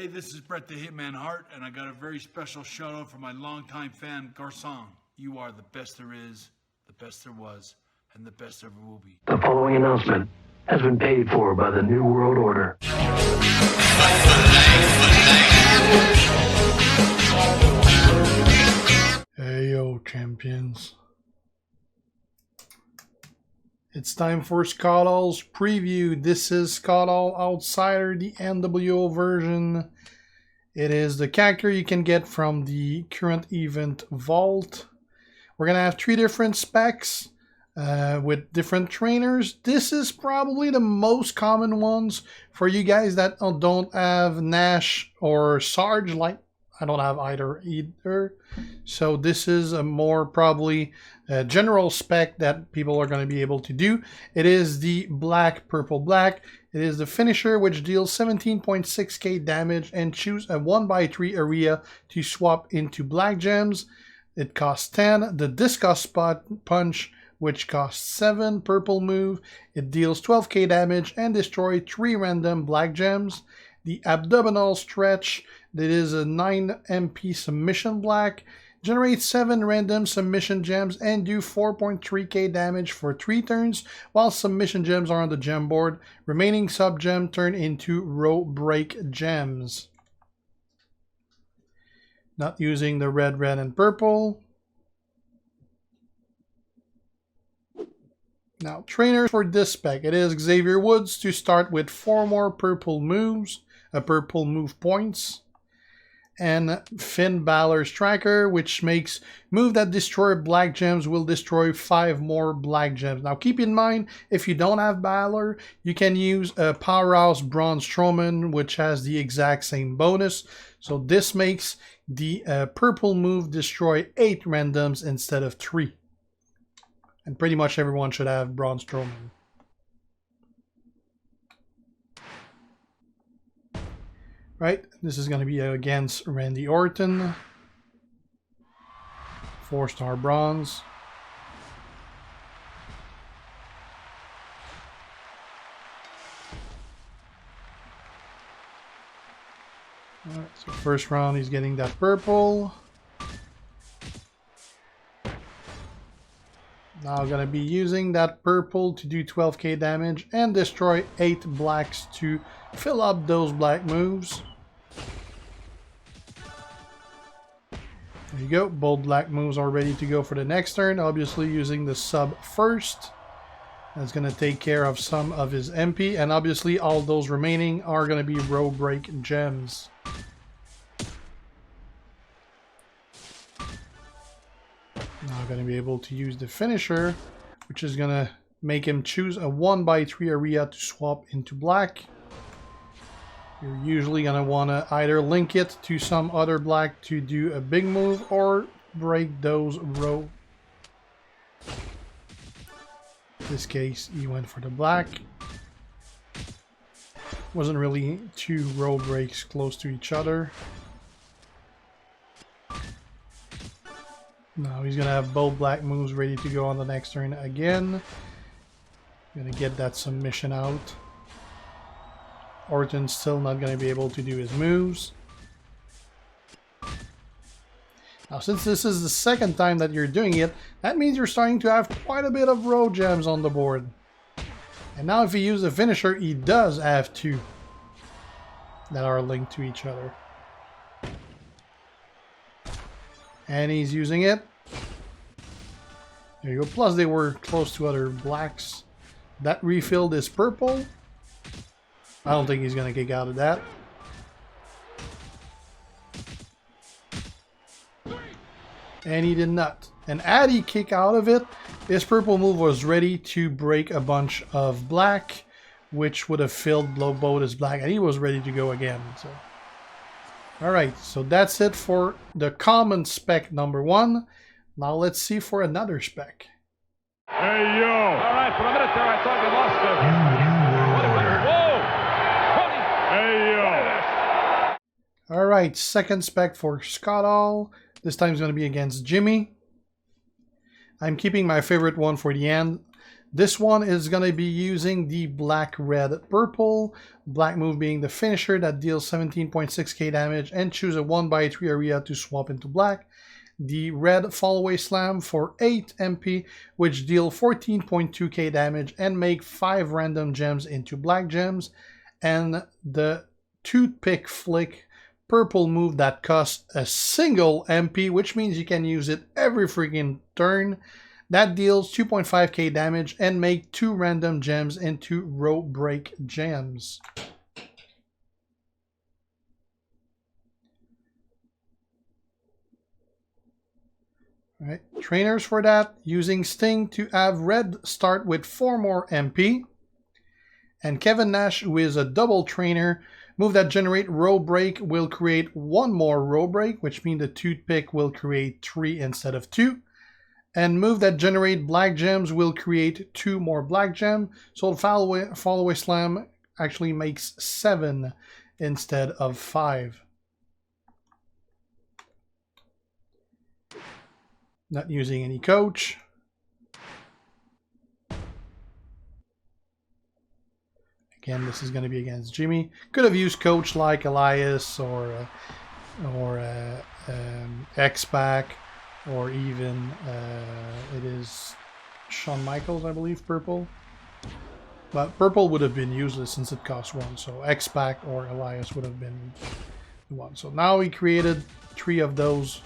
Hey, this is Brett the Hitman Hart, and I got a very special shout out for my longtime fan, Guersan. You are the best there is, the best there was, and the best there ever will be. The following announcement has been paid for by the New World Order. Hey yo, champions. It's time for Scott Hall's preview. This is Scott Hall Outsider, the NWO version. It is the character you can get from the current event vault. We're going to have 3 different specs with different trainers. This is probably the most common ones for you guys that don't have Nash or Sarge. Like, I don't have either. So this is a more probably general spec that people are going to be able to do. It is the black, purple, black. It is the finisher, which deals 17.6k damage and choose a 1x3 area to swap into black gems. It costs 10. The discus spot punch, which costs 7, purple move. It deals 12k damage and destroy 3 random black gems. The abdominal stretch, that is a 9 MP submission black, generates 7 random submission gems and do 4.3k damage for 3 turns while submission gems are on the gem board. Remaining sub gem turn into row break gems. Not using the red, and purple. Now, trainers for this spec. It is Xavier Woods to start with 4 more purple moves, purple move points. And Finn Balor's tracker, which makes move that destroy black gems will destroy 5 more black gems. Now keep in mind, if you don't have Balor, you can use a Powerhouse Braun Strowman, which has the exact same bonus. So this makes the purple move destroy 8 randoms instead of 3. And pretty much everyone should have Braun Strowman. Right, this is going to be against Randy Orton. 4-star bronze. Alright, so first round he's getting that purple. Now I'm going to be using that purple to do 12k damage and destroy 8 blacks to fill up those black moves. There you go, both black moves are ready to go for the next turn. Obviously using the sub first. That's going to take care of some of his MP, and obviously all those remaining are going to be row break gems. Now I'm going to be able to use the finisher, which is going to make him choose a 1x3 area to swap into black. You're usually going to want to either link it to some other black to do a big move or break those row. In this case, he went for the black. Wasn't really 2 row breaks close to each other. Now he's going to have both black moves ready to go on the next turn again. Going to get that submission out. Orton's still not going to be able to do his moves. Now, since this is the second time that you're doing it, that means you're starting to have quite a bit of row gems on the board. And now if he uses a finisher, he does have 2 that are linked to each other. And he's using it. There you go. Plus they were close to other blacks. That refilled his purple. I don't think he's going to kick out of that. And he did not. And had he kick out of it, his purple move was ready to break a bunch of black, which would have filled both his black, and he was ready to go again. So, alright, so that's it for the common spec number 1. Now let's see for another spec. Hey, yo! Alright, for a minute there I thought we lost the... Alright, second spec for Scott Hall. This time is going to be against Jimmy. I'm keeping my favorite one for the end. This one is going to be using the black, red, purple. Black move being the finisher that deals 17.6k damage and choose a 1/3 area to swap into black. The red fall away slam for 8 MP, which deal 14.2k damage and make 5 random gems into black gems. And the toothpick flick purple move that costs a single MP, which means you can use it every freaking turn. That deals 2.5k damage and make 2 random gems into row break gems. All right, trainers for that, using Sting to have red start with 4 more MP. And Kevin Nash, who is a double trainer, move that generate row break will create 1 more row break, which means the toothpick will create 3 instead of 2. And move that generate black gems will create 2 more black gem. So the fall away slam actually makes 7 instead of 5. Not using any coach. Again, this is going to be against Jimmy. Could have used coach like Elias or X-Pac, or even it is Shawn Michaels, I believe, purple. But purple would have been useless since it costs 1. So X-Pac or Elias would have been 1. So now he created 3 of those,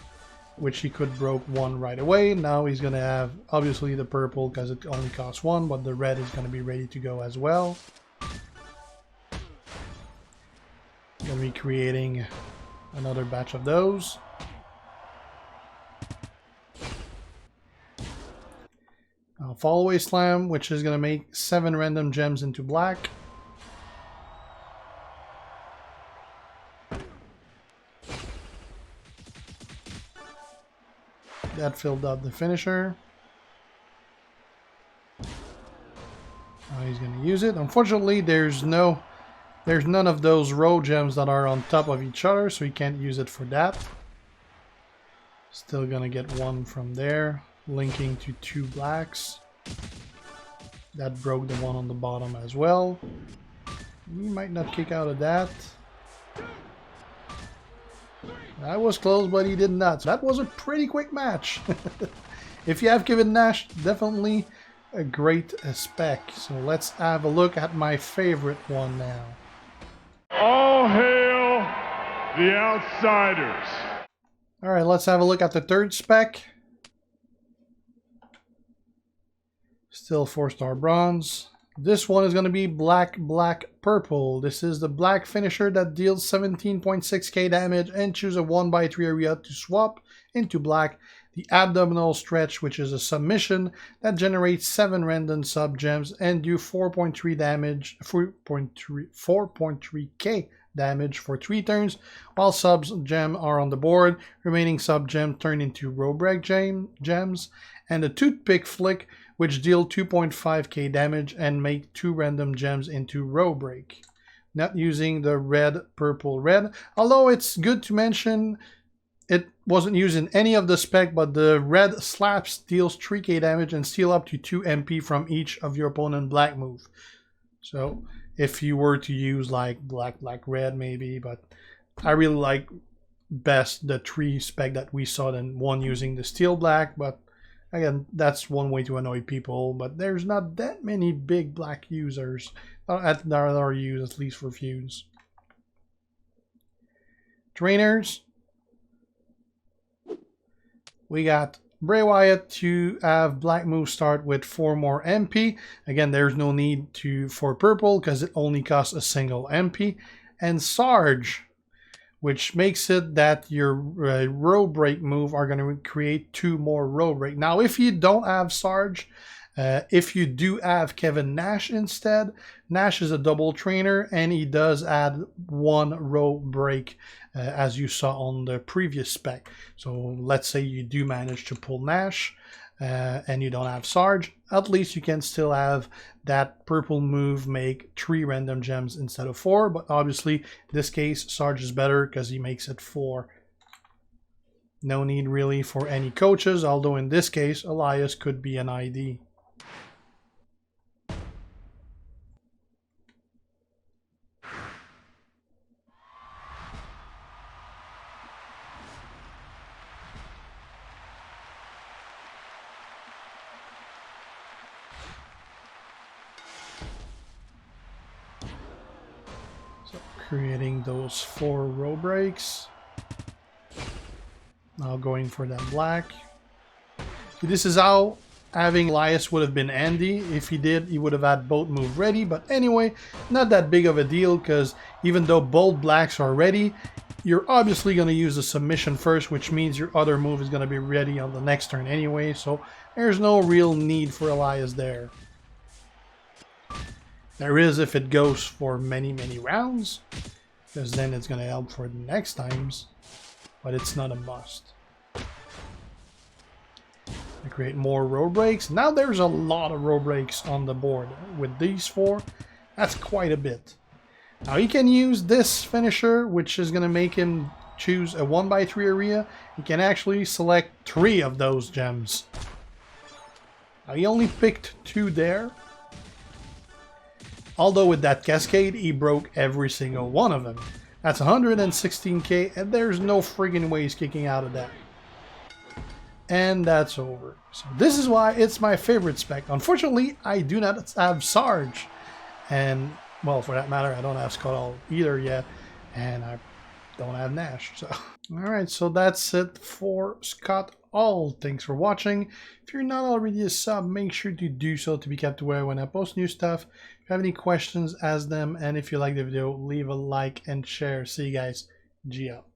which he could broke 1 right away. Now he's going to have obviously the purple because it only costs 1, but the red is going to be ready to go as well. Going to be creating another batch of those. Now fall away slam, which is going to make 7 random gems into black. That filled up the finisher. Now he's going to use it. Unfortunately, there's none of those row gems that are on top of each other, so he can't use it for that. Still going to get 1 from there, linking to 2 blacks. That broke the one on the bottom as well. He might not kick out of that. That was close, but he did not. So that was a pretty quick match. If you have Kevin Nash, definitely a great spec. So let's have a look at my favorite one now. All hail the outsiders. All right, let's have a look at the third spec. Still 4-star bronze. This one is going to be black, black, purple. This is the black finisher that deals 17.6k damage and choose a 1/3 area to swap into black. The abdominal stretch, which is a submission that generates 7 random sub gems and do 4.3 damage, 4.3k damage for 3 turns, while subs gem are on the board. Remaining sub gem turn into row break gems, and the toothpick flick, which deal 2.5k damage and make 2 random gems into row break. Not using the red, purple, red. Although it's good to mention, it wasn't used in any of the spec, but the red slaps deals 3k damage and steal up to 2 MP from each of your opponent black move. So if you were to use like black, black, red maybe, but I really like best the 3 spec that we saw than one using the steel black, but again, that's one way to annoy people, but there's not that many big black users that are used, at least for feuds. Trainers. We got Bray Wyatt to have black move start with 4 more MP. Again, there's no need for purple because it only costs a single MP. And Sarge, which makes it that your row break move are going to create 2 more row break. Now, if you don't have Sarge, if you do have Kevin Nash instead, Nash is a double trainer and he does add 1 row break, as you saw on the previous spec. So let's say you do manage to pull Nash and you don't have Sarge, at least you can still have that purple move make 3 random gems instead of 4. But obviously, in this case, Sarge is better because he makes it 4. No need really for any coaches, although in this case, Elias could be an ID. creating those 4 row breaks. Now going for that black. This is how having Elias would have been handy. If he did, he would have had both moves ready. But anyway, not that big of a deal, because even though both blacks are ready, you're obviously going to use the submission first, which means your other move is going to be ready on the next turn anyway. So there's no real need for Elias there. There is if it goes for many, many rounds, because then it's going to help for the next times, but it's not a must. I create more row breaks. Now there's a lot of row breaks on the board. With these 4, that's quite a bit. Now he can use this finisher, which is going to make him choose a 1x3 area. He can actually select 3 of those gems. Now he only picked 2 there. Although with that cascade, he broke every single one of them. That's 116k, and there's no friggin' way he's kicking out of that. And that's over. So this is why it's my favorite spec. Unfortunately, I do not have Sarge. And, well, for that matter, I don't have Scott either yet. And I don't have Nash. So, alright, so that's it for Scott Hall. Thanks for watching. If you're not already a sub, make sure to do so to be kept aware when I post new stuff. If you have any questions, ask them. And if you like the video, leave a like and share. See you guys. G out.